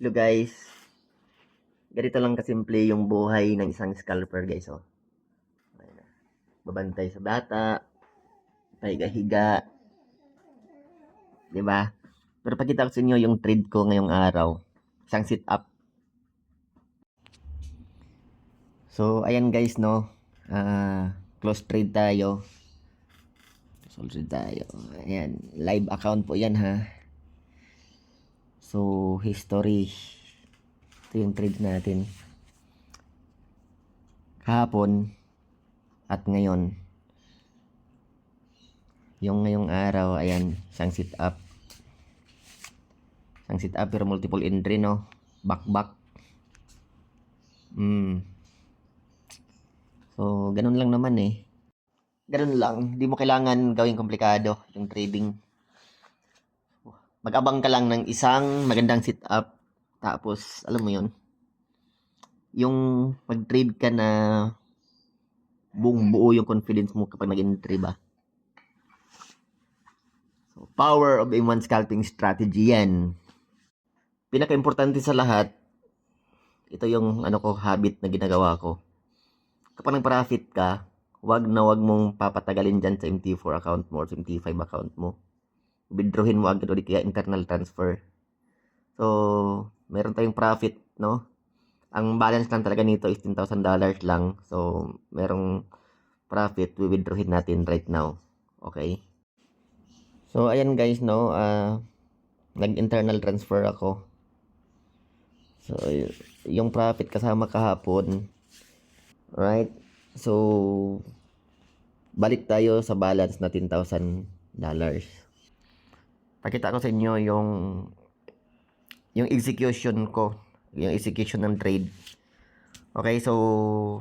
Hello guys, ganito lang kasimple yung buhay ng isang scalper guys. Oh. Babantay sa bata, pahiga-higa, di ba? Pero pakita ko sa inyo yung trade ko ngayong araw. Isang sit up. So, ayan guys, no. Close trade tayo. Close trade tayo. Ayan, live account po yan ha. So, history. Ito yung trade natin. Kahapon at ngayon. Yung ngayong araw, ayan, isang sit up. Isang sit up pero multiple entry, no? Back. So, ganun lang naman eh. Ganun lang. Di mo kailangan gawing komplikado yung trading. Mag-abang ka lang ng isang magandang sit up. Tapos, alam mo yun, yung mag-trade ka na buong buo yung confidence mo kapag nag-entry ba. So, power of M1 scalping strategy yan. Pinaka-importante sa lahat, ito yung habit na ginagawa ko. Kapag nag-profit ka, wag mong papatagalin dyan sa MT4 account mo or sa MT5 account mo. Withdrawin mo agad ulit kaya internal transfer. So, meron tayong profit, no? Ang balance lang talaga nito is $10,000 lang. So, merong profit, withdrawin natin right now. Okay? So, ayan guys, no? Nag-internal transfer ako. So, yung profit kasama kahapon. Right? So, balik tayo sa balance na $10,000. Pakita ko sa inyo yung execution ko, yung execution ng trade. Okay, so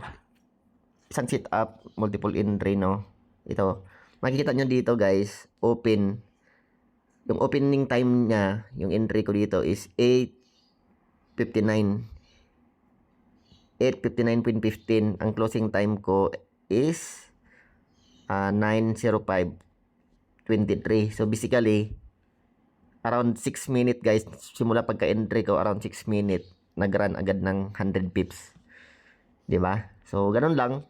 isang sit up, multiple entry, no? Ito, makikita nyo dito guys, open. Yung opening time niya, yung entry ko dito is 8:59. 8:59.15. Ang closing time ko is 9:05.23. So basically, around 6 minutes guys, simula pagka-entry ko, around 6 minutes, nag-run agad ng 100 pips. 'Di ba? So, ganun lang.